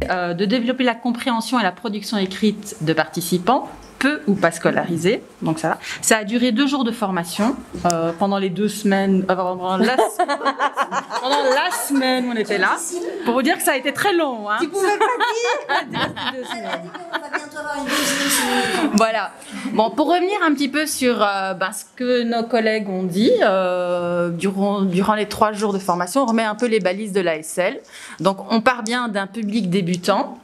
de développer la compréhension et la production écrite de participants, peu ou pas scolarisés. Donc ça a duré 2 jours de formation pendant les 2 semaines, pendant la semaine où on était là. Pour vous dire que ça a été très long. Hein. Tu pouvais pas dire. On va bientôt avoir une deuxième semaine. Voilà. Bon, pour revenir un petit peu sur ce que nos collègues ont dit durant les 3 jours de formation, on remet un peu les balises de l'ASL. Donc, on part bien d'un public débutant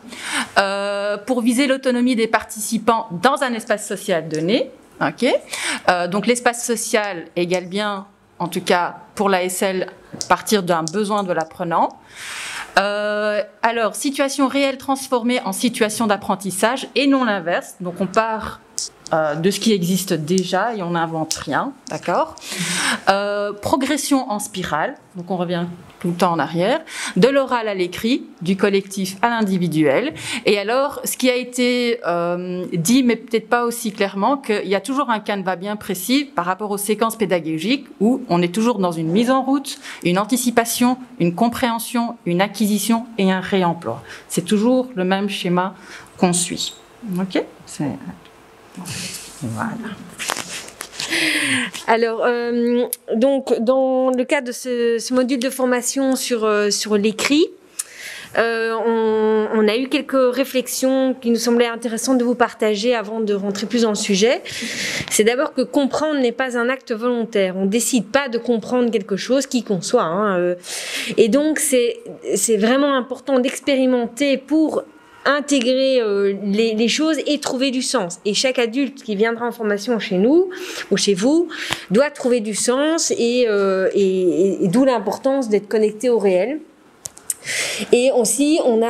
pour viser l'autonomie des participants dans un espace social donné. Okay. Donc, l'espace social égale bien, en tout cas pour l'ASL, partir d'un besoin de l'apprenant. Alors, situation réelle transformée en situation d'apprentissage et non l'inverse. Donc, on part de ce qui existe déjà et on n'invente rien, d'accord. Progression en spirale, donc on revient tout le temps en arrière, de l'oral à l'écrit, du collectif à l'individuel. Et alors, ce qui a été dit, mais peut-être pas aussi clairement, qu'il y a toujours un canevas bien précis par rapport aux séquences pédagogiques où on est toujours dans une mise en route, une anticipation, une compréhension, une acquisition et un réemploi. C'est toujours le même schéma qu'on suit. Ok ? Voilà. Alors, donc, dans le cadre de ce module de formation sur l'écrit, on a eu quelques réflexions qui nous semblaient intéressantes de vous partager avant de rentrer plus dans le sujet. C'est d'abord que comprendre n'est pas un acte volontaire. On ne décide pas de comprendre quelque chose, qui qu'on soit. Hein, et donc, c'est vraiment important d'expérimenter pour intégrer les choses et trouver du sens. Et chaque adulte qui viendra en formation chez nous ou chez vous doit trouver du sens et d'où l'importance d'être connecté au réel. Et aussi, on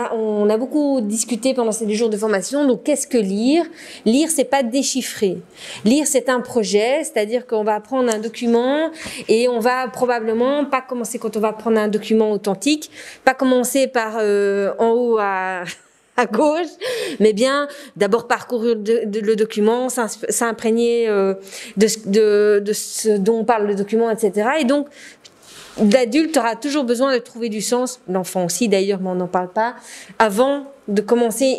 a beaucoup discuté pendant ces 2 jours de formation. Donc, qu'est-ce que lire? Lire, c'est pas déchiffrer. Lire, c'est un projet, c'est-à-dire qu'on va prendre un document et on va probablement pas commencer quand on va prendre un document authentique, pas commencer par en haut à gauche, mais bien d'abord parcourir le document, s'imprégner de ce dont parle le document, etc. Et donc, l'adulte aura toujours besoin de trouver du sens, l'enfant aussi d'ailleurs, mais on n'en parle pas, avant de commencer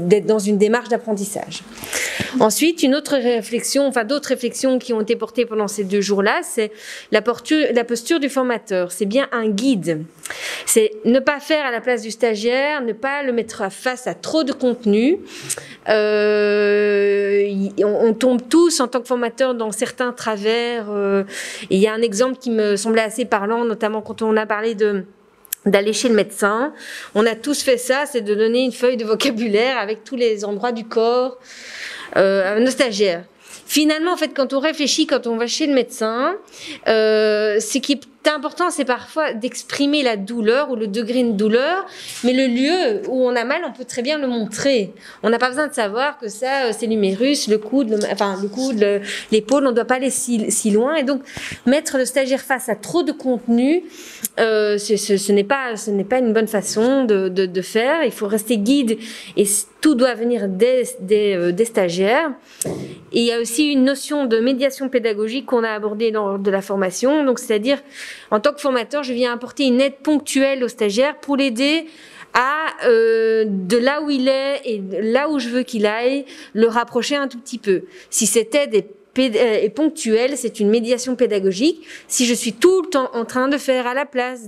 d'être dans une démarche d'apprentissage. Ensuite, d'autres réflexions qui ont été portées pendant ces 2 jours-là, c'est la posture du formateur. C'est bien un guide. C'est ne pas faire à la place du stagiaire, ne pas le mettre face à trop de contenu. On tombe tous en tant que formateur dans certains travers. Et il y a un exemple qui me semblait assez parlant, notamment quand on a parlé d'aller chez le médecin. On a tous fait ça, c'est de donner une feuille de vocabulaire avec tous les endroits du corps à nos stagiaires. Finalement, en fait, quand on réfléchit, quand on va chez le médecin, ce qui est important, c'est parfois d'exprimer la douleur ou le degré de douleur, mais le lieu où on a mal, on peut très bien le montrer. On n'a pas besoin de savoir que ça, c'est l'humérus, le coude, l'épaule, on ne doit pas aller si loin. Et donc, mettre le stagiaire face à trop de contenu, ce n'est pas une bonne façon de faire. Il faut rester guide et tout doit venir des stagiaires. Et il y a aussi une notion de médiation pédagogique qu'on a abordée lors de la formation. Donc, c'est-à-dire, en tant que formateur, je viens apporter une aide ponctuelle au stagiaire pour l'aider à, de là où il est et là où je veux qu'il aille, le rapprocher un tout petit peu. Si cette aide est ponctuelle, c'est une médiation pédagogique. Si je suis tout le temps en train de faire à la place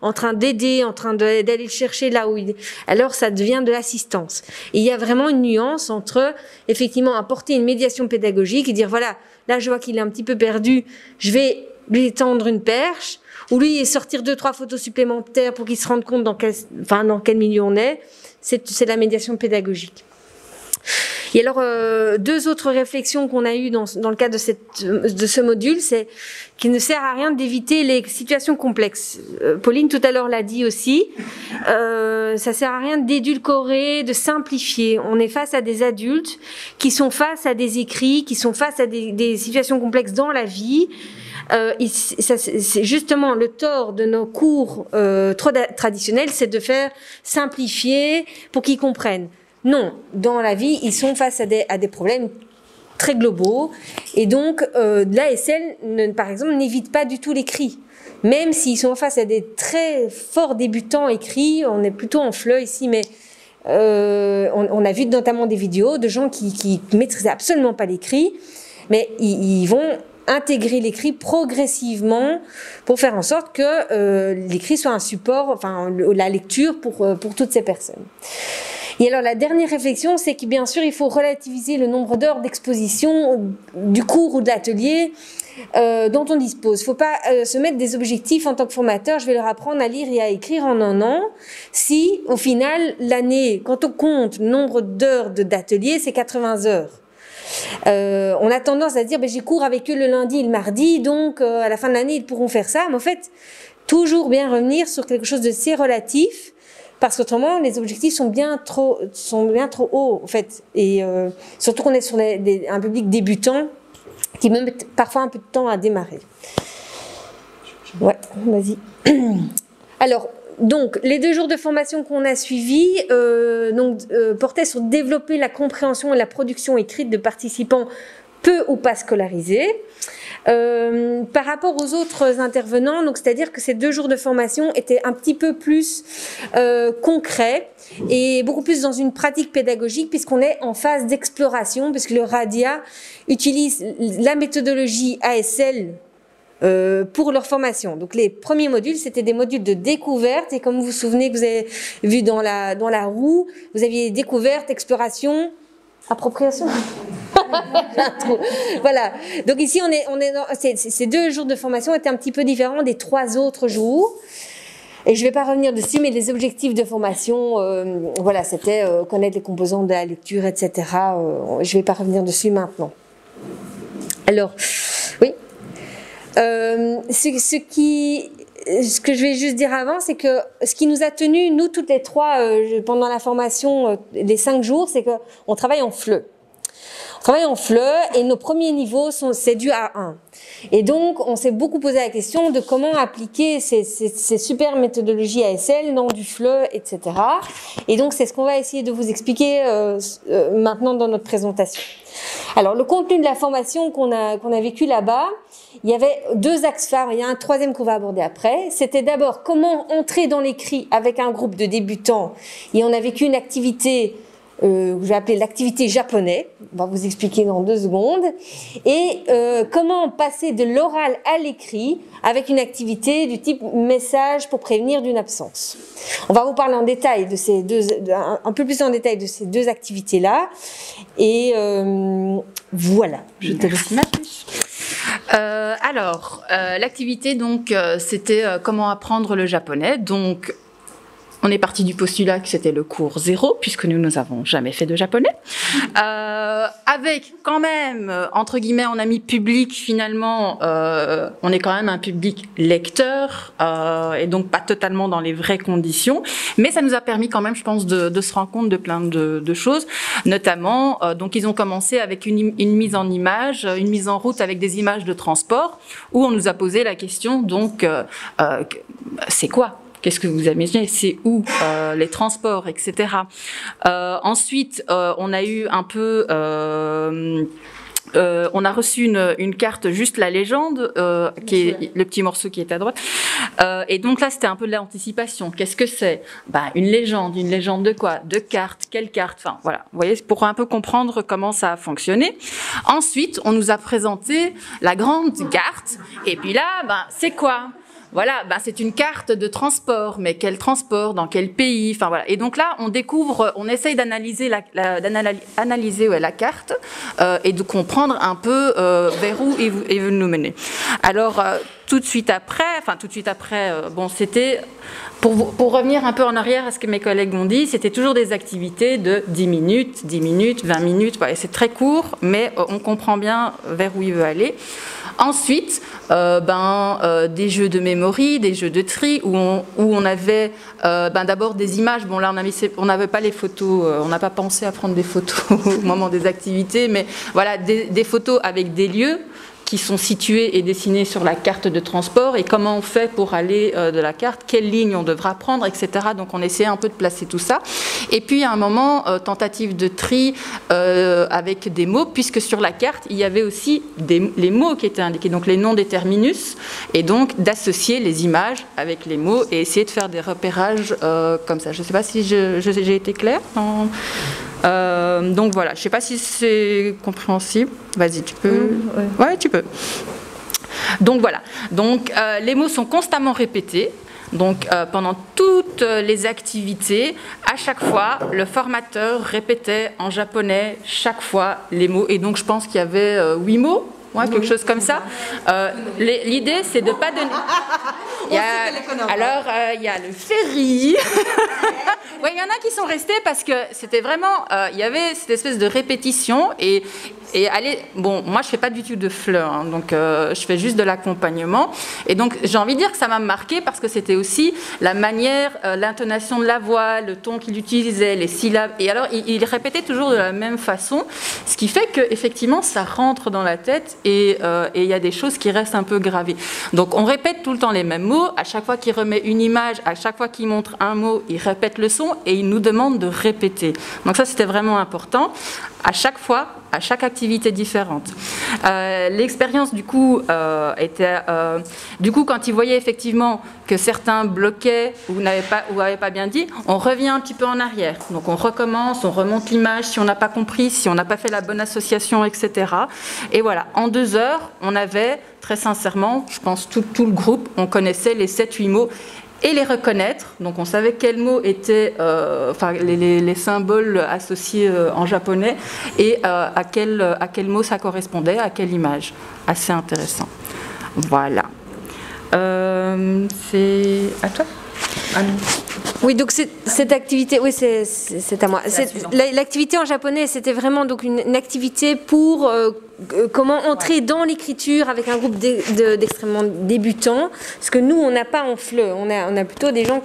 en train d'aider, en train d'aller le chercher là où il est, alors ça devient de l'assistance. Et il y a vraiment une nuance entre, effectivement, apporter une médiation pédagogique et dire, voilà, là je vois qu'il est un petit peu perdu, je vais lui tendre une perche, ou lui sortir 2-3 photos supplémentaires pour qu'il se rende compte dans quel milieu on est. C'est la médiation pédagogique. Et alors, 2 autres réflexions qu'on a eues dans le cadre de ce module, c'est qu'il ne sert à rien d'éviter les situations complexes. Pauline, tout à l'heure, l'a dit aussi. Ça sert à rien d'édulcorer, de simplifier. On est face à des adultes qui sont face à des écrits, qui sont face à des situations complexes dans la vie. C'est justement le tort de nos cours trop traditionnels, c'est de faire simplifier pour qu'ils comprennent. Non, dans la vie, ils sont face à des problèmes très globaux. Et donc, l'ASL, par exemple, n'évite pas du tout l'écrit. Même s'ils sont face à des très forts débutants écrits, on est plutôt en FLE ici, mais on a vu notamment des vidéos de gens qui maîtrisaient absolument pas l'écrit, mais ils vont intégrer l'écrit progressivement pour faire en sorte que l'écrit soit un support, enfin la lecture pour toutes ces personnes. Et alors la dernière réflexion, c'est que bien sûr il faut relativiser le nombre d'heures d'exposition du cours ou de l'atelier dont on dispose. Il ne faut pas se mettre des objectifs en tant que formateur, je vais leur apprendre à lire et à écrire en un an, si au final l'année, quand on compte le nombre d'heures d'atelier, c'est 80 heures. On a tendance à dire j'ai cours avec eux le lundi et le mardi, donc à la fin de l'année ils pourront faire ça, mais en fait toujours bien revenir sur quelque chose de assez relatif, parce qu'autrement les objectifs sont bien trop hauts en fait, et surtout qu'on est sur un public débutant qui met parfois un peu de temps à démarrer. Ouais, vas-y. Alors donc, les 2 jours de formation qu'on a suivis portaient sur développer la compréhension et la production écrite de participants peu ou pas scolarisés. Par rapport aux autres intervenants, donc c'est-à-dire que ces 2 jours de formation étaient un petit peu plus concrets et beaucoup plus dans une pratique pédagogique, puisqu'on est en phase d'exploration, puisque le RADIA utilise la méthodologie ASL pour leur formation. Donc les premiers modules, c'était des modules de découverte, et comme vous vous souvenez que vous avez vu dans la roue, vous aviez découverte, exploration, appropriation. Voilà. Donc ici, ces 2 jours de formation étaient un petit peu différents des 3 autres jours. Et je ne vais pas revenir dessus, mais les objectifs de formation, voilà, c'était connaître les composants de la lecture, etc. Je ne vais pas revenir dessus maintenant. Alors, oui. Ce que je vais juste dire avant, c'est que ce qui nous a tenus, nous toutes les 3, pendant la formation, les 5 jours, c'est qu'on travaille en FLE. On travaille en FLE et nos premiers niveaux, c'est du A1. Et donc, on s'est beaucoup posé la question de comment appliquer ces super méthodologies ASL dans du FLE, etc. Et donc, c'est ce qu'on va essayer de vous expliquer maintenant dans notre présentation. Alors, le contenu de la formation qu'on a vécu là-bas, il y avait 2 axes phares, il y a un 3e qu'on va aborder après. C'était d'abord comment entrer dans l'écrit avec un groupe de débutants. Et on a vécu une activité que je vais appeler l'activité japonais. On va vous expliquer dans 2 secondes. Et comment passer de l'oral à l'écrit avec une activité du type message pour prévenir d'une absence. On va vous parler en détail de ces un peu plus en détail de ces 2 activités-là. Et voilà. Je te laisse ma fiche. L'activité, donc, c'était comment apprendre le japonais. Donc, on est parti du postulat que c'était le cours 0, puisque nous n'avons jamais fait de japonais. Avec quand même, entre guillemets, en ami public, finalement, on est quand même un public lecteur, et donc pas totalement dans les vraies conditions. Mais ça nous a permis quand même, je pense, de se rendre compte de plein de choses. Notamment, donc ils ont commencé avec une mise en image, une mise en route avec des images de transport, où on nous a posé la question, donc, c'est quoi ? Qu'est-ce que vous imaginez? C'est où les transports, etc. Ensuite, on a eu un peu... on a reçu une carte, juste la légende, qui est le petit morceau qui est à droite. Et donc là, c'était un peu de l'anticipation. Qu'est-ce que c'est? Une légende de quoi? De cartes, quelle carte? Enfin, voilà, vous voyez, pour un peu comprendre comment ça a fonctionné. Ensuite, on nous a présenté la grande carte. Et puis là, c'est quoi? Voilà, c'est une carte de transport, mais quel transport, dans quel pays, enfin voilà. Et donc là, on découvre, on essaye d'analyser la carte et de comprendre un peu vers où il veut nous mener. Alors tout de suite après, c'était pour revenir un peu en arrière à ce que mes collègues m'ont dit, c'était toujours des activités de 10 minutes, 20 minutes. Voilà, c'est très court, mais on comprend bien vers où il veut aller. Ensuite, des jeux de mémoire, des jeux de tri où on avait d'abord des images. Bon là, on n'avait pas les photos, on n'a pas pensé à prendre des photos au moment des activités, mais voilà, des photos avec des lieux qui sont situés et dessinés sur la carte de transport et comment on fait pour aller de la carte, quelle ligne on devra prendre, etc. Donc on essayait un peu de placer tout ça. Et puis à un moment, tentative de tri avec des mots, puisque sur la carte, il y avait aussi les mots qui étaient indiqués, donc les noms des terminus, et donc d'associer les images avec les mots et essayer de faire des repérages comme ça. Je ne sais pas si j'ai été claire. Donc voilà, je ne sais pas si c'est compréhensible. Vas-y, tu peux. Ouais, tu peux. Donc voilà. Donc les mots sont constamment répétés. Donc pendant toutes les activités, à chaque fois, le formateur répétait en japonais chaque fois les mots. Et donc je pense qu'il y avait 8 mots. Ouais, quelque chose comme ça. L'idée, c'est de ne pas donner. Il y a le ferry. Ouais, il y en a qui sont restés parce que c'était vraiment. Il y avait cette espèce de répétition et aller. Bon, moi, je fais pas du tout de fleurs, hein, donc je fais juste de l'accompagnement. Et donc, j'ai envie de dire que ça m'a marqué parce que c'était aussi la manière, l'intonation de la voix, le ton qu'il utilisait, les syllabes. Et alors, il répétait toujours de la même façon, ce qui fait que effectivement, ça rentre dans la tête. Et il y a des choses qui restent un peu gravées. Donc on répète tout le temps les mêmes mots. À chaque fois qu'il remet une image, à chaque fois qu'il montre un mot, il répète le son et il nous demande de répéter. Donc ça, c'était vraiment important. À chaque fois, à chaque activité différente. L'expérience, du coup, était... du coup, quand il voyait effectivement que certains bloquaient ou n'avaient pas bien dit, on revient un petit peu en arrière. Donc on recommence, on remonte l'image si on n'a pas compris, si on n'a pas fait la bonne association, etc. Et voilà, en 2 heures, on avait, très sincèrement, je pense tout le groupe, on connaissait les 7-8 mots et les reconnaître. Donc on savait quels mots étaient les symboles associés en japonais et à quel mot ça correspondait, à quelle image. Assez intéressant. Voilà. C'est à toi. Ah non. Oui, donc cette activité, oui, c'est à moi. L'activité en japonais, c'était vraiment donc une activité pour comment entrer dans l'écriture avec un groupe d'extrêmement débutants. Parce que nous, on n'a pas en FLE. On a plutôt des gens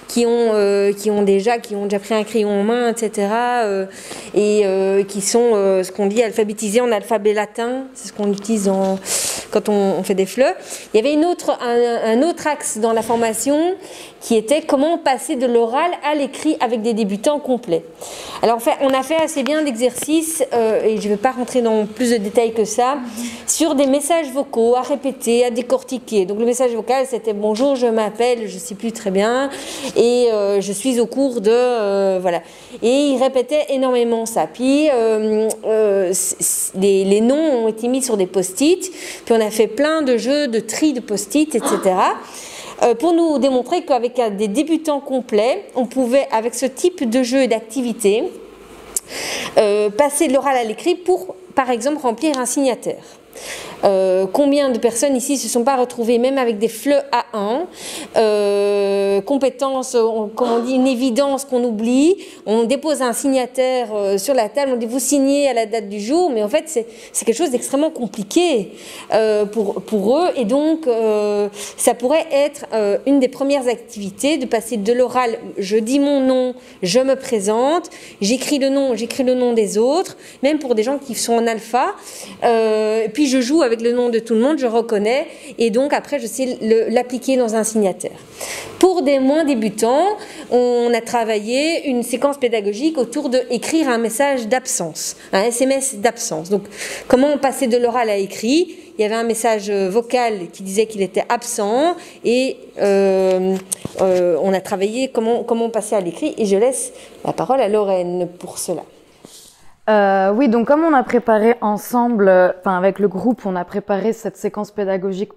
qui ont déjà pris un crayon en main, etc. Et qui sont ce qu'on dit alphabétisés en alphabet latin. C'est ce qu'on utilise quand on fait des FLE. Il y avait un autre axe dans la formation qui était comment passer de l'oral à l'écrit avec des débutants complets. Alors on a fait assez bien d'exercices, et je ne vais pas rentrer dans plus de détails que ça, sur des messages vocaux à répéter, à décortiquer. Donc le message vocal, c'était « Bonjour, je m'appelle, je ne sais plus très bien, et je suis au cours de... voilà ». Et il répétait énormément ça. Puis les noms ont été mis sur des post-it, puis on a fait plein de jeux de tri de post-it, etc., pour nous démontrer qu'avec des débutants complets, on pouvait, avec ce type de jeu et d'activité, passer de l'oral à l'écrit pour, par exemple, remplir un signataire. Combien de personnes ici se sont pas retrouvées même avec des FLE A1, compétences, comme on dit, une évidence qu'on oublie, on dépose un signataire sur la table, on dit vous signez à la date du jour, mais en fait c'est quelque chose d'extrêmement compliqué pour eux, et donc ça pourrait être une des premières activités de passer de l'oral, je dis mon nom, je me présente, j'écris le nom des autres, même pour des gens qui sont en alpha, puis je joue avec le nom de tout le monde, je reconnais, et donc après je sais l'appliquer dans un signataire. Pour des moins débutants, on a travaillé une séquence pédagogique autour de écrire un message d'absence, un SMS d'absence. Donc comment passer de l'oral à l'écrit? Il y avait un message vocal qui disait qu'il était absent, et on a travaillé comment passer à l'écrit, et je laisse la parole à Lorraine pour cela. Oui, donc comme on a préparé ensemble, avec le groupe, on a préparé cette séquence pédagogique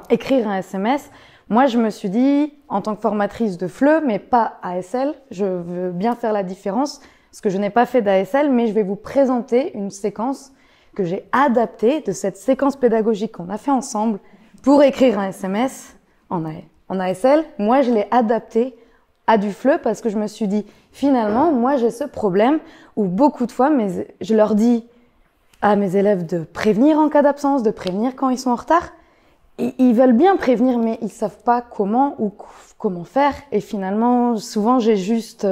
écrire un SMS. Moi, je me suis dit, en tant que formatrice de FLE, mais pas ASL, je veux bien faire la différence, parce que je n'ai pas fait d'ASL, mais je vais vous présenter une séquence que j'ai adaptée de cette séquence pédagogique qu'on a fait ensemble pour écrire un SMS en ASL. Moi, je l'ai adaptée à du FLE parce que je me suis dit, finalement, moi, j'ai ce problème où beaucoup de fois, je leur dis à mes élèves de prévenir en cas d'absence, de prévenir quand ils sont en retard. Ils veulent bien prévenir, mais ils savent pas comment ou comment faire. Et finalement, souvent, j'ai juste...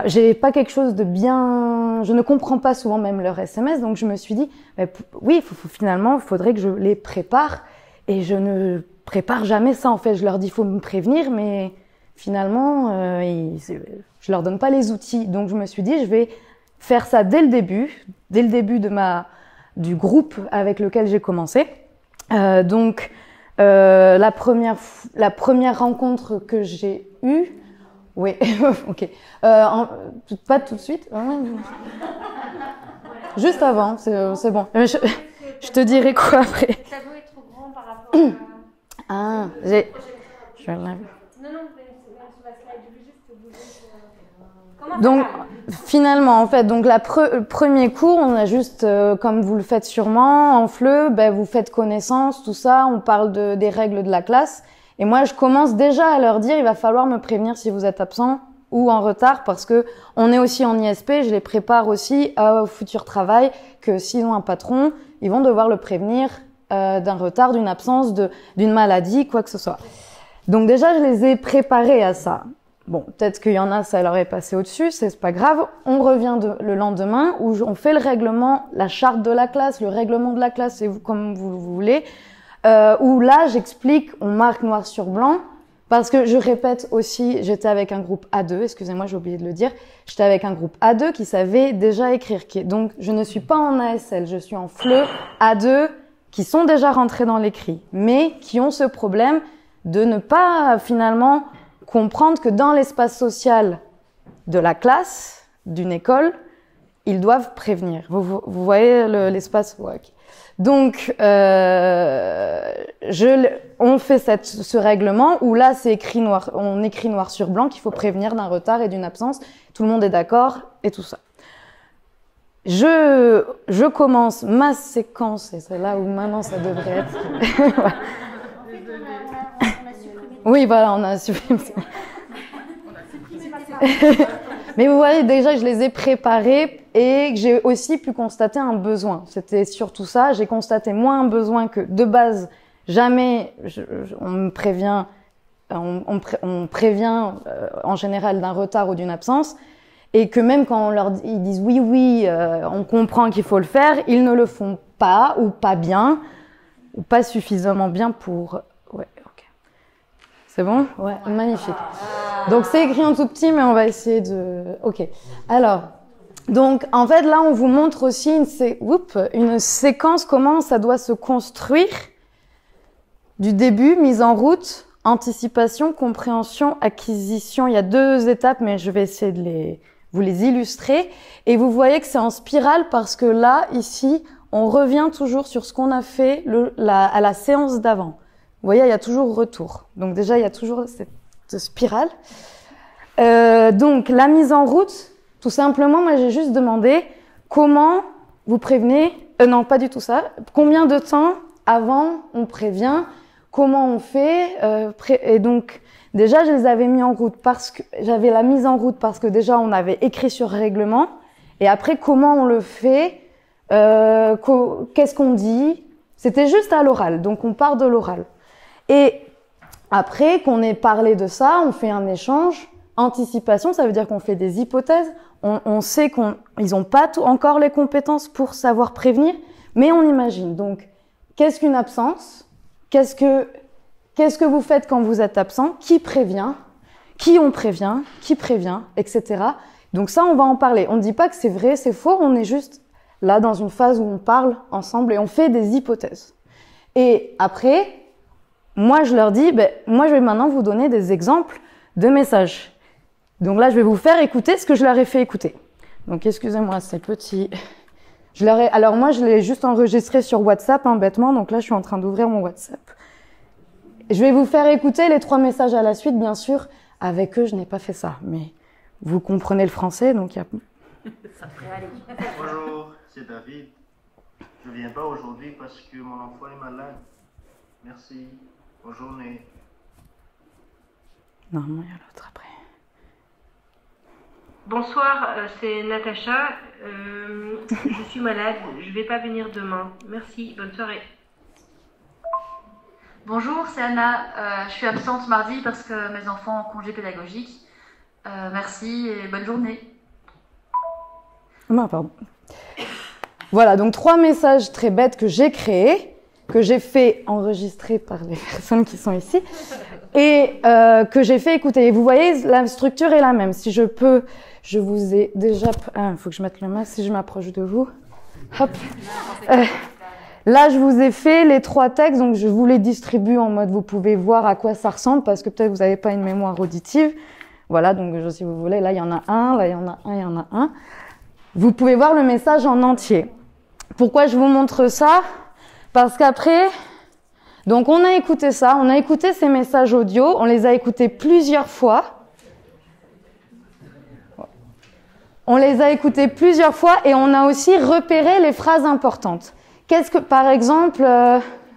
j'ai pas quelque chose de bien je ne comprends pas souvent même leurs SMS, donc je me suis dit, oui, finalement, il faudrait que je les prépare, et je ne prépare jamais ça, en fait. Je leur dis, il faut me prévenir, mais finalement, je leur donne pas les outils. Donc je me suis dit, je vais faire ça dès le début du groupe avec lequel j'ai commencé. Donc la première rencontre que j'ai eue, oui, ok, pas tout de suite, juste avant, c'est bon. Je te dirai quoi après. Le tableau est trop grand par rapport à... Je vais la... Non, mais sur la slide, je vais juste bouger. Comment Donc, finalement, en fait, donc le premier cours, on a juste, comme vous le faites sûrement, en FLE, vous faites connaissance, tout ça, on parle des règles de la classe. Et moi, je commence déjà à leur dire, il va falloir me prévenir si vous êtes absent ou en retard, parce que on est aussi en ISP, je les prépare aussi au futur travail, que s'ils ont un patron, ils vont devoir le prévenir d'un retard, d'une absence, d'une maladie, quoi que ce soit. Donc déjà, je les ai préparés à ça. Bon, peut-être qu'il y en a, ça leur est passé au-dessus, c'est pas grave. On revient le lendemain où on fait le règlement, la charte de la classe, le règlement de la classe, c'est comme vous voulez, où là, j'explique, on marque noir sur blanc, parce que je répète aussi, j'étais avec un groupe A2, excusez-moi, j'ai oublié de le dire, j'étais avec un groupe A2 qui savait déjà écrire. Donc, je ne suis pas en ASL, je suis en FLE A2 qui sont déjà rentrés dans l'écrit, mais qui ont ce problème de ne pas finalement comprendre que dans l'espace social de la classe, d'une école, ils doivent prévenir. Vous voyez l'espace WAC. Donc, on fait ce règlement où là, c'est écrit noir, on écrit noir sur blanc qu'il faut prévenir d'un retard et d'une absence. Tout le monde est d'accord et tout ça. Je commence ma séquence, et c'est là où maintenant ça devrait être. Oui, voilà, on a supprimé. Mais vous voyez, déjà, je les ai préparés et que j'ai aussi pu constater un besoin. C'était surtout ça. J'ai constaté moins un besoin que, de base, jamais on me prévient, on prévient en général d'un retard ou d'une absence. Et que même quand ils disent oui, on comprend qu'il faut le faire, ils ne le font pas ou pas bien ou pas suffisamment bien pour. Ouais, ok. C'est bon? Ouais, magnifique. Donc c'est écrit en tout petit, mais on va essayer de. Ok. Alors, donc en fait là, on vous montre aussi une séquence, comment ça doit se construire du début, mise en route, anticipation, compréhension, acquisition. Il y a 2 étapes, mais je vais essayer de vous les illustrer. Et vous voyez que c'est en spirale parce que là, ici, on revient toujours sur ce qu'on a fait à la séance d'avant. Vous voyez, il y a toujours retour. Donc déjà, il y a toujours cette spirale. Donc, la mise en route, tout simplement, moi, j'ai juste demandé comment vous prévenez. Non, pas du tout ça. Combien de temps avant on prévient? Comment on fait? Et donc, déjà, je les avais mis en route parce que j'avais la mise en route parce que déjà, on avait écrit sur règlement. Et après, comment on le fait? Qu'est-ce qu'on dit? C'était juste à l'oral. Donc, on part de l'oral. Et après qu'on ait parlé de ça, on fait un échange. Anticipation, ça veut dire qu'on fait des hypothèses. On sait qu'ils n'ont pas encore les compétences pour savoir prévenir, mais on imagine. Donc, qu'est-ce qu'une absence? Qu'est-ce que vous faites quand vous êtes absent? Qui prévient? Qui on prévient? Qui prévient? Etc. Donc ça, on va en parler. On ne dit pas que c'est vrai, c'est faux. On est juste là dans une phase où on parle ensemble et on fait des hypothèses. Et après, moi, je leur dis, moi, je vais maintenant vous donner des exemples de messages. Donc là, je vais vous faire écouter ce que je leur ai fait écouter. Donc, excusez-moi, c'est petit. Alors moi, je l'ai juste enregistré sur WhatsApp, bêtement. Donc là, je suis en train d'ouvrir mon WhatsApp. Je vais vous faire écouter les 3 messages à la suite, bien sûr. Avec eux, je n'ai pas fait ça, mais vous comprenez le français, donc il y a... Ça pourrait aller. Bonjour, c'est David. Je ne viens pas aujourd'hui parce que mon enfant est malade. Merci. Bonne journée. Normalement, il y a l'autre après. Bonsoir, c'est Natacha. Je suis malade, je ne vais pas venir demain. Merci, bonne soirée. Bonjour, c'est Anna. Je suis absente mardi parce que mes enfants ont congé pédagogique. Merci et bonne journée. Pardon. Voilà, donc 3 messages très bêtes que j'ai créés, que j'ai fait enregistrer par les personnes qui sont ici, et que j'ai fait écouter. Et vous voyez, la structure est la même. Si je peux, je vous ai déjà... il faut que je mette le masque si je m'approche de vous. Hop. Là, je vous ai fait les 3 textes, donc je vous les distribue en mode vous pouvez voir à quoi ça ressemble, parce que peut-être vous n'avez pas une mémoire auditive. Voilà, donc si vous voulez, là il y en a un, là il y en a un, il y en a un. Vous pouvez voir le message en entier. Pourquoi je vous montre ça? Parce qu'après, donc on a écouté ça, on a écouté ces messages audio, on les a écoutés plusieurs fois. On les a écoutés plusieurs fois et on a aussi repéré les phrases importantes. Qu'est-ce que, par exemple...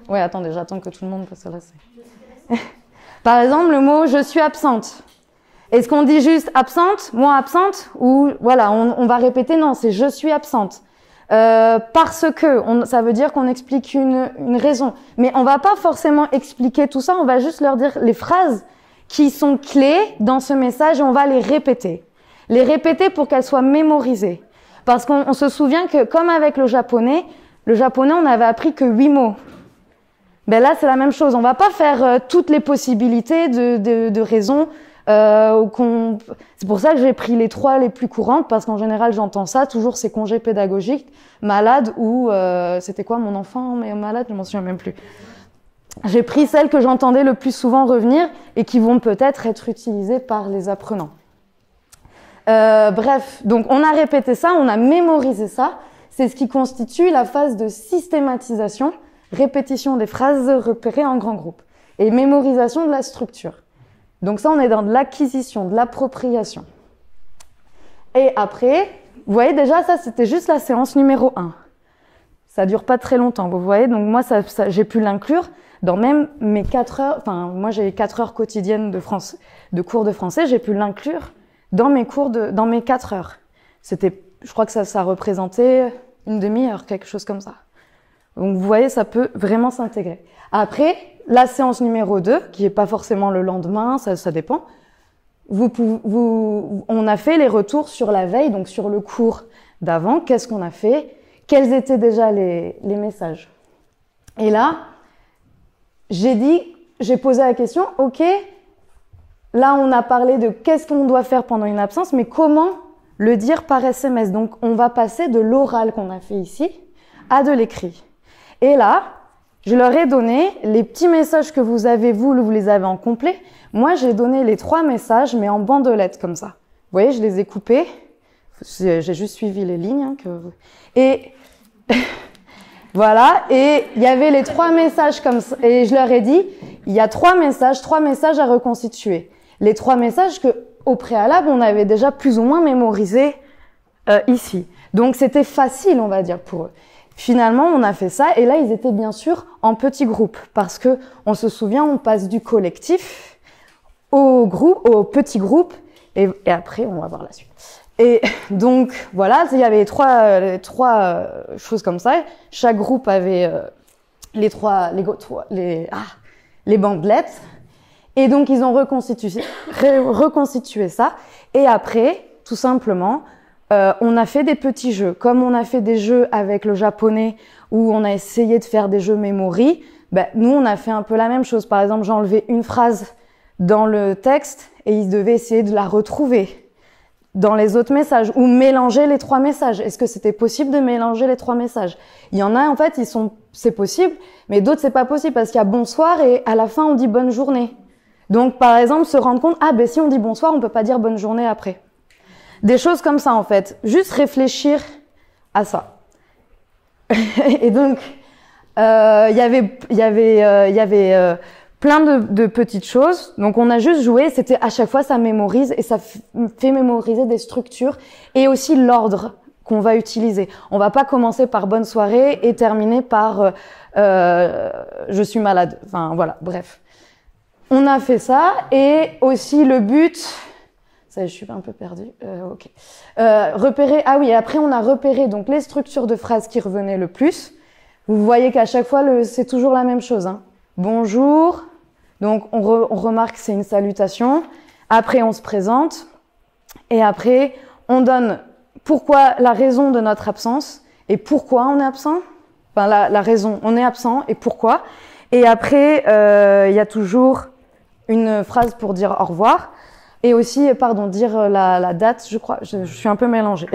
Ouais, attendez, j'attends que tout le monde passe là. Par exemple, le mot « je suis absente ». Est-ce qu'on dit juste « absente »,« moi absente » ou voilà, on va répéter « non », c'est « je suis absente ». Parce que, ça veut dire qu'on explique une raison. Mais on va pas forcément expliquer tout ça, on va juste leur dire les phrases qui sont clés dans ce message et on va les répéter. Les répéter pour qu'elles soient mémorisées. Parce qu'on se souvient que, comme avec le japonais, on avait appris que 8 mots. Ben là, c'est la même chose. On va pas faire toutes les possibilités de raisons. C'est pour ça que j'ai pris les 3 les plus courantes, parce qu'en général, j'entends ça. Toujours, c'est congé pédagogique, malade ou... c'était quoi, mon enfant mais malade? Je m'en souviens même plus. J'ai pris celles que j'entendais le plus souvent revenir et qui vont peut-être être utilisées par les apprenants. Bref, donc on a répété ça, on a mémorisé ça. C'est ce qui constitue la phase de systématisation, répétition des phrases repérées en grand groupe et mémorisation de la structure. Donc ça, on est dans de l'acquisition, de l'appropriation. Et après, vous voyez déjà, ça c'était juste la séance numéro 1. Ça dure pas très longtemps, vous voyez. Donc moi, j'ai pu l'inclure dans même mes 4 heures, enfin moi j'ai 4 heures quotidiennes de cours de français, j'ai pu l'inclure dans mes 4 heures. Je crois que ça représentait une demi-heure, quelque chose comme ça. Donc vous voyez, ça peut vraiment s'intégrer. Après, la séance numéro 2, qui est pas forcément le lendemain, ça dépend. On a fait les retours sur la veille, donc sur le cours d'avant. Qu'est-ce qu'on a fait? Quels étaient déjà les messages? Et là, j'ai posé la question, ok, là on a parlé de qu'est-ce qu'on doit faire pendant une absence, mais comment le dire par SMS? Donc on va passer de l'oral qu'on a fait ici à de l'écrit. Et là, je leur ai donné les petits messages que vous avez, vous les avez en complet. Moi, j'ai donné les 3 messages, mais en bandelettes comme ça. Vous voyez, je les ai coupés. J'ai juste suivi les lignes. Et voilà. Et il y avait les 3 messages comme ça. Et je leur ai dit, il y a 3 messages à reconstituer. Les 3 messages que, au préalable, on avait déjà plus ou moins mémorisés ici. Donc, c'était facile, on va dire, pour eux. Finalement, on a fait ça et là, ils étaient bien sûr en petits groupes parce que on se souvient, on passe du collectif au petit groupe et après, on va voir la suite. Et donc, voilà, il y avait 3 choses comme ça. Chaque groupe avait les bandelettes et donc ils ont reconstitué ça et après, tout simplement, on a fait des petits jeux. Comme on a fait des jeux avec le japonais où on a essayé de faire des jeux memory, nous, on a fait un peu la même chose. Par exemple, j'ai enlevé une phrase dans le texte et ils devaient essayer de la retrouver dans les autres messages ou mélanger les 3 messages. Est-ce que c'était possible de mélanger les 3 messages? Il y en a, en fait, c'est possible, mais d'autres, c'est pas possible parce qu'il y a bonsoir et à la fin, on dit bonne journée. Donc, par exemple, se rendre compte, si on dit bonsoir, on peut pas dire bonne journée après. Des choses comme ça, en fait. Juste réfléchir à ça. Et donc, il y avait plein de petites choses. Donc, on a juste joué. C'était à chaque fois, ça mémorise et ça fait mémoriser des structures et aussi l'ordre qu'on va utiliser. On va pas commencer par bonne soirée et terminer par je suis malade. Enfin, voilà, bref. On a fait ça et aussi le but... Ça, je suis un peu perdue. Ok. Repérer. Ah oui, après on a repéré donc les structures de phrases qui revenaient le plus. Vous voyez qu'à chaque fois c'est toujours la même chose. Hein. Bonjour. Donc on remarque que c'est une salutation. Après on se présente et après on donne pourquoi la raison de notre absence et pourquoi on est absent. Enfin, la raison, on est absent et pourquoi. Et après, il y a toujours une phrase pour dire au revoir. Et aussi, pardon, dire la date, je crois, je suis un peu mélangée.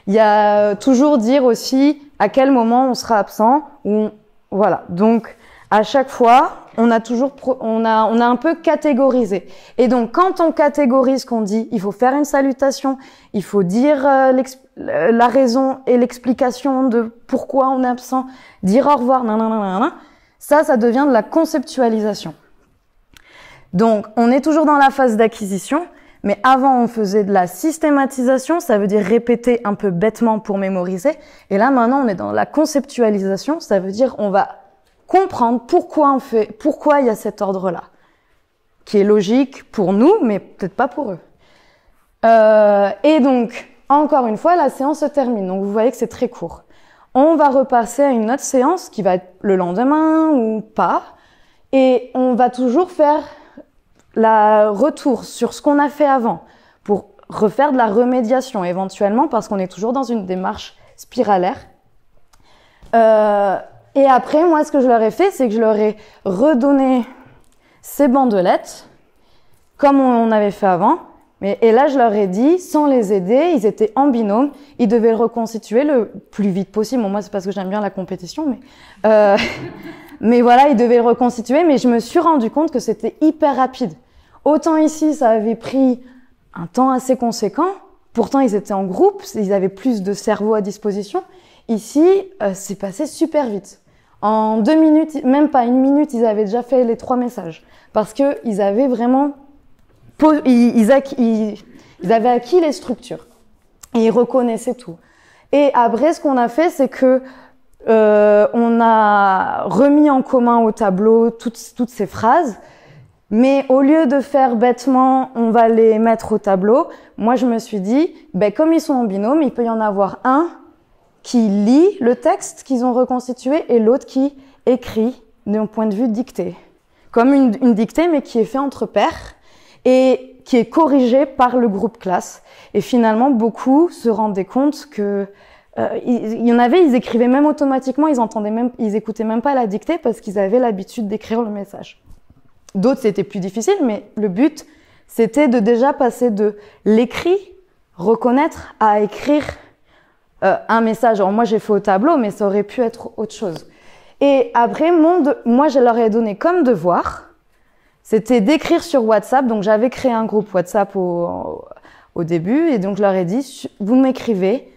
Il y a toujours dire aussi à quel moment on sera absent. Voilà. Donc, à chaque fois, on a un peu catégorisé. Et donc, quand on catégorise qu'on dit, il faut faire une salutation, il faut dire la raison et l'explication de pourquoi on est absent, dire au revoir, ça devient de la conceptualisation. Donc, on est toujours dans la phase d'acquisition, mais avant, on faisait de la systématisation, ça veut dire répéter un peu bêtement pour mémoriser. Et là, maintenant, on est dans la conceptualisation, ça veut dire on va comprendre pourquoi il y a cet ordre-là, qui est logique pour nous, mais peut-être pas pour eux. Et donc, encore une fois, la séance se termine. Donc, vous voyez que c'est très court. On va repasser à une autre séance qui va être le lendemain ou pas. Et on va toujours faire la retour sur ce qu'on a fait avant pour refaire de la remédiation éventuellement parce qu'on est toujours dans une démarche spiralaire. Et après, moi, ce que je leur ai fait, c'est que je leur ai redonné ces bandelettes comme on avait fait avant. Et là, je leur ai dit, sans les aider, ils étaient en binôme, ils devaient le reconstituer le plus vite possible. Bon, moi, c'est parce que j'aime bien la compétition, mais voilà, ils devaient le reconstituer. Mais je me suis rendu compte que c'était hyper rapide. Autant ici, ça avait pris un temps assez conséquent. Pourtant, ils étaient en groupe, ils avaient plus de cerveau à disposition. Ici, c'est passé super vite. En 2 minutes, même pas 1 minute, ils avaient déjà fait les 3 messages. Parce que ils avaient vraiment, ils avaient acquis les structures. Et ils reconnaissaient tout. Et après, ce qu'on a fait, c'est que on a remis en commun au tableau toutes ces phrases. Mais au lieu de faire bêtement, on va les mettre au tableau. Moi, je me suis dit, comme ils sont en binôme, il peut y en avoir un qui lit le texte qu'ils ont reconstitué et l'autre qui écrit d'un point de vue dictée. Comme une dictée, mais qui est fait entre pairs et qui est corrigée par le groupe classe. Et finalement, beaucoup se rendaient compte que il y en avait, ils écrivaient même automatiquement, ils écoutaient même pas la dictée parce qu'ils avaient l'habitude d'écrire le message. D'autres, c'était plus difficile, mais le but, c'était de déjà passer de l'écrit, reconnaître, à écrire un message. Alors moi, j'ai fait au tableau, mais ça aurait pu être autre chose. Et après, moi, je leur ai donné comme devoir, c'était d'écrire sur WhatsApp. Donc, j'avais créé un groupe WhatsApp au début, et donc je leur ai dit, vous m'écrivez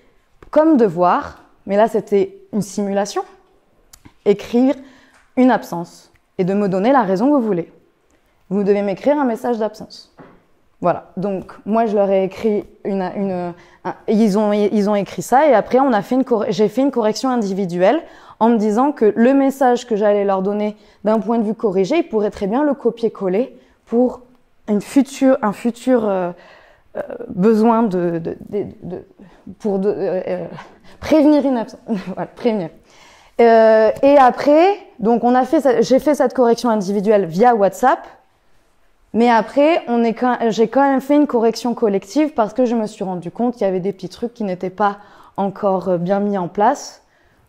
comme devoir, mais là, c'était une simulation, écrire une absence et de me donner la raison que vous voulez. Vous devez m'écrire un message d'absence. Voilà. Donc, moi, je leur ai écrit ils ont écrit ça et après, j'ai fait une correction individuelle en me disant que le message que j'allais leur donner d'un point de vue corrigé, ils pourraient très bien le copier-coller pour un futur besoin pour prévenir une absence. Voilà, prévenir. Et après, donc j'ai fait cette correction individuelle via WhatsApp. Mais après, j'ai quand même fait une correction collective parce que je me suis rendu compte qu'il y avait des petits trucs qui n'étaient pas encore bien mis en place.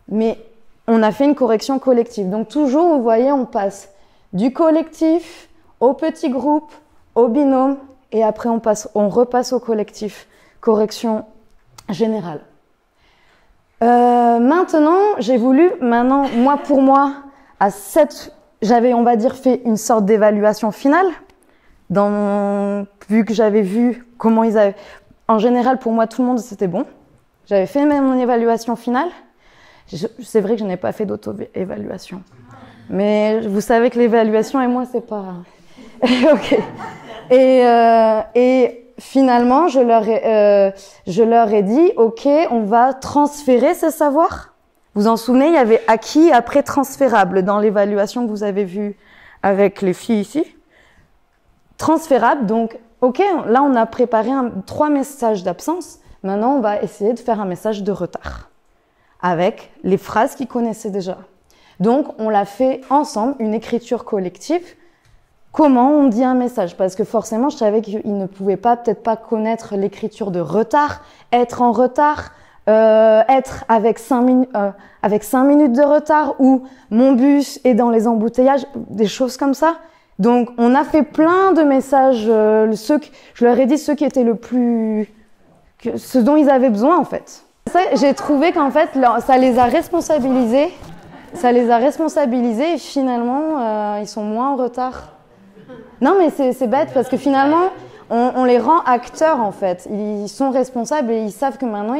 Mais on a fait une correction collective. Donc toujours, vous voyez, on passe du collectif au petit groupe, au binôme, et après on repasse au collectif. Correction générale. Maintenant, pour moi, j'avais, on va dire, fait une sorte d'évaluation finale. Vu que j'avais vu comment ils avaient... En général, pour moi, tout le monde, c'était bon. J'avais fait même mon évaluation finale. C'est vrai que je n'ai pas fait d'auto-évaluation. Mais vous savez que l'évaluation et moi, c'est pas... Ok. Et finalement, je leur ai dit, ok, on va transférer ces savoirs. Vous en souvenez, il y avait acquis, après transférable dans l'évaluation que vous avez vue avec les filles ici. Transférable, donc, ok, là on a préparé 3 messages d'absence. Maintenant, on va essayer de faire un message de retard avec les phrases qu'ils connaissaient déjà. Donc, on l'a fait ensemble, une écriture collective comment on dit un message. Parce que forcément, je savais qu'ils ne pouvaient peut-être pas connaître l'écriture de retard, être en retard, être avec 5 minutes de retard, ou mon bus est dans les embouteillages, des choses comme ça. Donc, on a fait plein de messages, je leur ai dit ceux qui étaient ce dont ils avaient besoin, en fait. J'ai trouvé qu'en fait, ça les a responsabilisés. Et finalement, ils sont moins en retard. Non, mais c'est bête parce que finalement, on les rend acteurs, en fait. Ils sont responsables et ils savent que maintenant,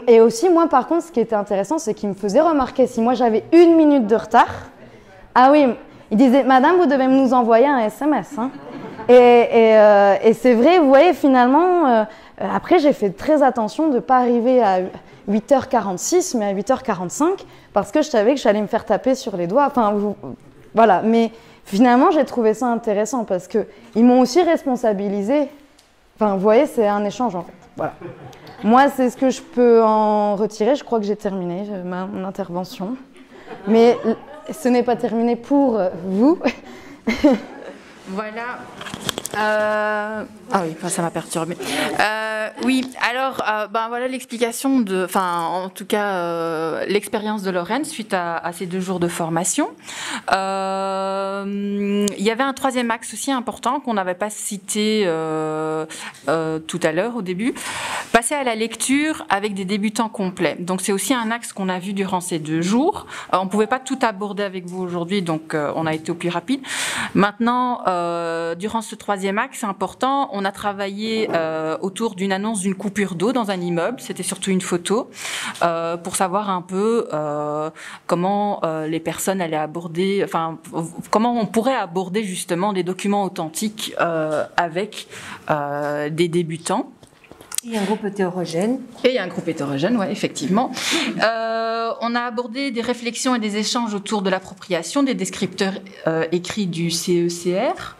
et aussi, moi, par contre, ce qui était intéressant, c'est qu'ils me faisaient remarquer si moi, j'avais 1 minute de retard. Ah oui, ils disaient, madame, vous devez nous envoyer un SMS. Hein. Et c'est vrai, vous voyez, finalement, après, j'ai fait très attention de ne pas arriver à 8h46, mais à 8h45, parce que je savais que j'allais me faire taper sur les doigts. Enfin, voilà. Mais finalement, j'ai trouvé ça intéressant parce qu'ils m'ont aussi responsabilisé. Enfin, vous voyez, c'est un échange, en fait. Voilà. Moi, c'est ce que je peux en retirer. Je crois que j'ai terminé mon intervention. Mais ce n'est pas terminé pour vous. Voilà. Ah oui, ça m'a perturbée. Oui, alors, voilà l'explication en tout cas, l'expérience de Lorraine suite à ces 2 jours de formation. Il y avait un 3e axe aussi important qu'on n'avait pas cité tout à l'heure au début. Passer à la lecture avec des débutants complets. Donc, c'est aussi un axe qu'on a vu durant ces 2 jours. On ne pouvait pas tout aborder avec vous aujourd'hui, donc on a été au plus rapide. Maintenant, durant ce 3e axe important, on a travaillé autour d'une annonce d'une coupure d'eau dans un immeuble. C'était surtout une photo pour savoir un peu comment les personnes allaient aborder, comment on pourrait aborder justement des documents authentiques avec des débutants. Et un groupe hétérogène. Et un groupe hétérogène, oui, effectivement. On a abordé des réflexions et des échanges autour de l'appropriation des descripteurs écrits du CECR.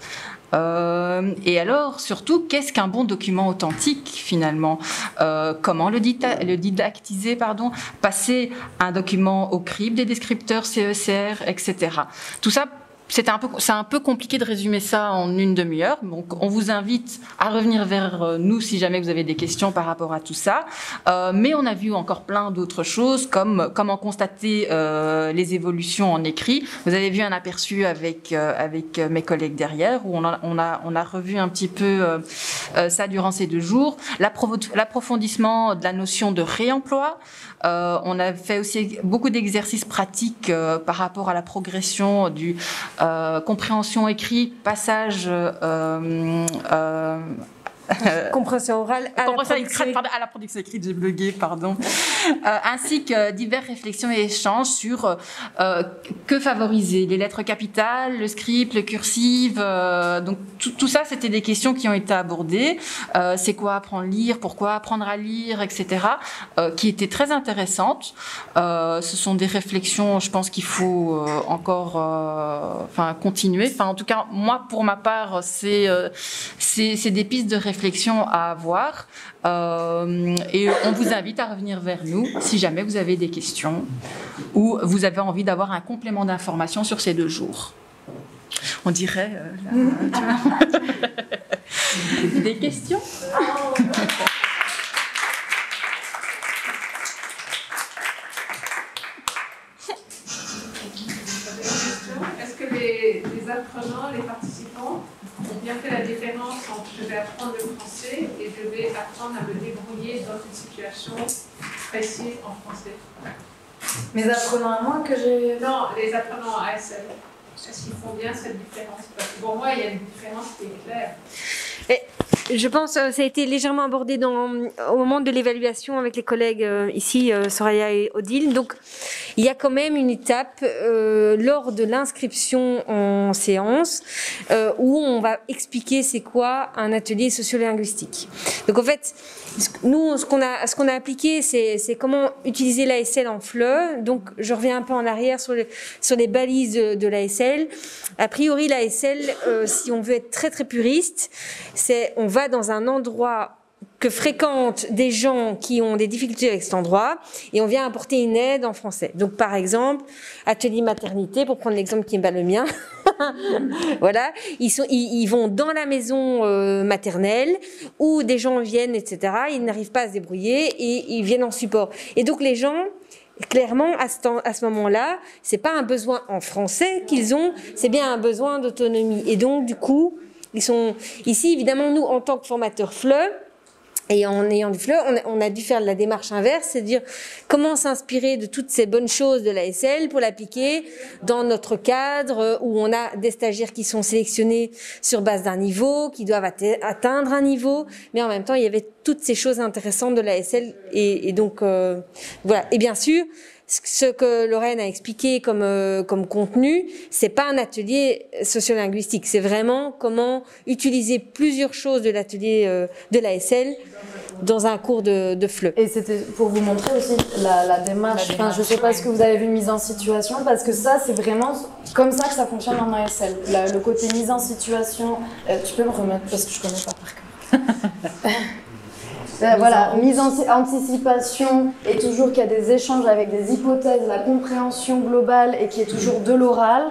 Et alors, surtout, qu'est-ce qu'un bon document authentique, finalement? Comment le didactiser, passer un document au crible des descripteurs CECR, etc. Tout ça, c'est un peu compliqué de résumer ça en 1 demi-heure. Donc, on vous invite à revenir vers nous si jamais vous avez des questions par rapport à tout ça. Mais on a vu encore plein d'autres choses, comme comment constater les évolutions en écrit. Vous avez vu un aperçu avec mes collègues derrière, où on a revu un petit peu ça durant ces 2 jours. L'approfondissement de la notion de réemploi. On a fait aussi beaucoup d'exercices pratiques par rapport à la progression du compréhension écrit, passage compréhension orale à la production écrite, j'ai bugué, pardon. Ainsi que diverses réflexions et échanges sur que favoriser, les lettres capitales, le script, le cursif. Donc tout ça, c'était des questions qui ont été abordées. C'est quoi apprendre à lire, pourquoi apprendre à lire, etc. Qui étaient très intéressantes. Ce sont des réflexions, je pense qu'il faut encore continuer. En tout cas, moi, pour ma part, c'est des pistes de réflexion à avoir et on vous invite à revenir vers nous si jamais vous avez des questions ou vous avez envie d'avoir un complément d'information sur ces 2 jours. On dirait des questions? Est-ce que les apprenants, les participants ont bien fait la différence entre je vais apprendre le français et je vais apprendre à me débrouiller dans une situation précise en français? Mes apprenants à moi que j'ai... Non, les apprenants à ASL. Est-ce qu'ils font bien cette différence? Parce que pour moi, il y a une différence qui est claire. Je pense que ça a été légèrement abordé au moment de l'évaluation avec les collègues ici, Soraya et Odile. Donc, il y a quand même une étape lors de l'inscription en séance où on va expliquer c'est quoi un atelier sociolinguistique. Donc, en fait, nous, ce qu'on a appliqué, c'est comment utiliser l'ASL en FLE. Donc, je reviens un peu en arrière sur les balises de l'ASL. A priori, l'ASL, si on veut être très, très puriste, on va dans un endroit que fréquentent des gens qui ont des difficultés avec cet endroit et on vient apporter une aide en français. Donc, par exemple, atelier maternité, pour prendre l'exemple qui n'est pas le mien, Voilà, ils vont dans la maison maternelle où des gens viennent, etc. Ils n'arrivent pas à se débrouiller et ils viennent en support. Et donc les gens, clairement, à ce moment-là, c'est pas un besoin en français qu'ils ont, c'est bien un besoin d'autonomie. Et donc, du coup, ils sont ici, évidemment, nous, en tant que formateurs FLE, et en ayant du FLE, on a dû faire la démarche inverse, c'est de dire comment s'inspirer de toutes ces bonnes choses de l'ASL pour l'appliquer dans notre cadre où on a des stagiaires qui sont sélectionnés sur base d'un niveau, qui doivent atteindre un niveau, mais en même temps, il y avait toutes ces choses intéressantes de l'ASL et donc, voilà. Et bien sûr, ce que Lorraine a expliqué comme contenu, c'est pas un atelier sociolinguistique, c'est vraiment comment utiliser plusieurs choses de l'atelier de l'ASL dans un cours de FLE. Et c'était pour vous montrer aussi la démarche. Enfin, je sais pas ce que vous avez vu mise en situation, parce que ça, c'est vraiment comme ça que ça fonctionne en ASL. Le côté mise en situation, tu peux me remettre parce que je connais pas par cœur. Voilà, mise en anticipation et toujours qu'il y a des échanges avec des hypothèses, la compréhension globale et qui est toujours de l'oral.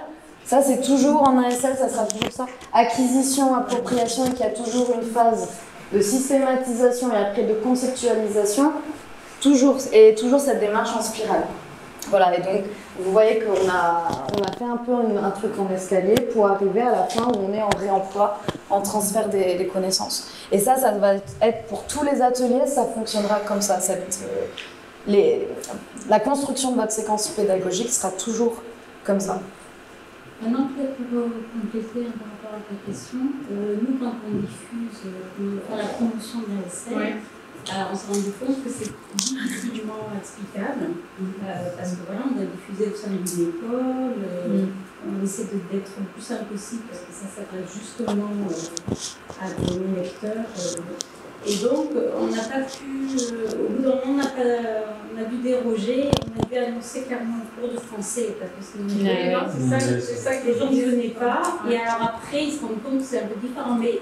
Ça, c'est toujours en ASL, ça sera toujours ça. Acquisition, appropriation et qu'il y a toujours une phase de systématisation et après de conceptualisation. Toujours cette démarche en spirale. Voilà, et donc vous voyez qu'on a fait un peu un truc en escalier pour arriver à la fin où on est en réemploi, en transfert des connaissances. Et ça va être pour tous les ateliers, ça fonctionnera comme ça. La construction de votre séquence pédagogique sera toujours comme ça. Maintenant, peut-être pour compléter par rapport à ta question, nous, quand on diffuse, on fait la promotion de l'ASL, on s'est rendu compte que c'est difficilement explicable, parce que voilà, on doit diffuser au sein d'une école, on essaie d'être le plus simple possible, parce que ça s'adresse justement à des lecteurs. Et donc, on n'a pas pu, au bout d'un moment, on a dû déroger, on a dû annoncer clairement le cours de français, parce que c'est ça que les gens ne venaient pas. Et alors après, ils se rendent compte que c'est un peu différent, mais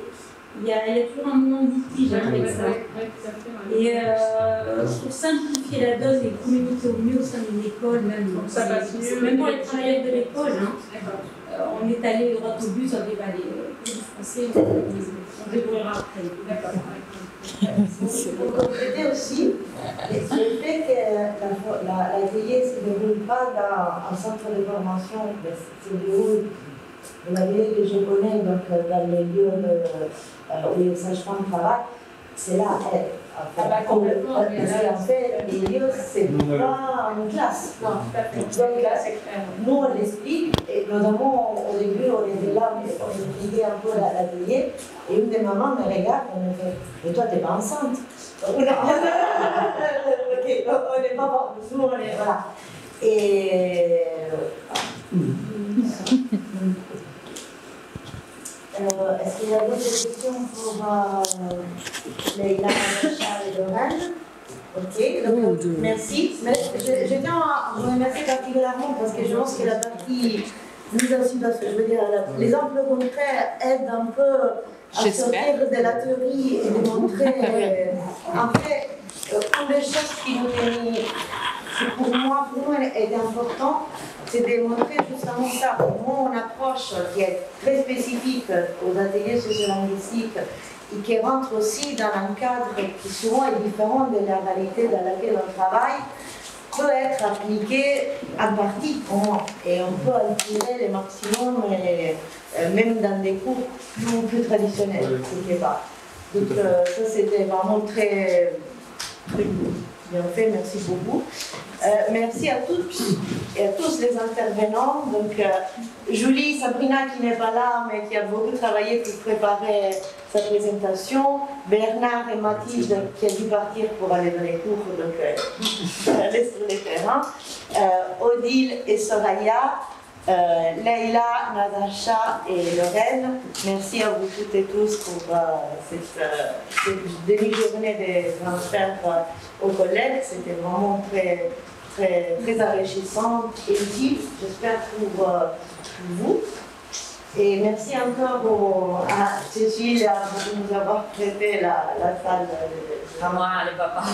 il y a toujours un moment de litige avec ça. Et pour simplifier la donne et communiquer au mieux au sein d'une école, même pour les travailleurs de l'école, on est allé droit au but, on dit bah, les cours de français, on débrouillera après. Pour compléter aussi, le fait que l'atelier ne se déroule pas dans un centre de formation, mais se déroule dans l'atelier que je connais, donc dans les lieux où les sages-femmes travaillent, c'est là, complètement. en fait, les lieux, c'est pas une classe. Non, donc là, c'est clair. Nous, on l'explique, et notamment au début, on était là, on expliquait un peu l'atelier, et une des mamans me regarde, elle me fait « Mais toi, t'es pas enceinte ?» On n'est pas, nous, on est, voilà. Et... est-ce qu'il y a d'autres questions pour Leïla, Charles et Lorraine? Ok, donc merci. Mais je tiens à vous remercier particulièrement parce que je pense que la partie mise en situation, je veux dire, l'exemple concret aide un peu à sortir de la théorie et de montrer. En fait, une des choses qui pour moi, est important, c'est de montrer justement ça, comment on approche qui est très spécifique aux ateliers sociolinguistiques et qui rentre aussi dans un cadre qui souvent est différent de la réalité dans laquelle on travaille, peut être appliqué en partie au moins. Et on peut en tirer le maximum, même dans des cours plus traditionnels, quelque part. Donc ça c'était vraiment très bien fait, merci beaucoup. Merci à toutes et à tous les intervenants. Donc, Julie, Sabrina qui n'est pas là, mais qui a beaucoup travaillé pour préparer sa présentation. Bernard et Mathilde qui a dû partir pour aller dans les cours, donc aller sur les terrains. Odile et Soraya. Leïla, Natacha et Lorraine, merci à vous toutes et tous pour cette demi-journée de transfert aux collègues. C'était vraiment très enrichissant et utile, j'espère, pour vous. Et merci encore à Cécile pour nous avoir prêté la salle. Moi, les papas.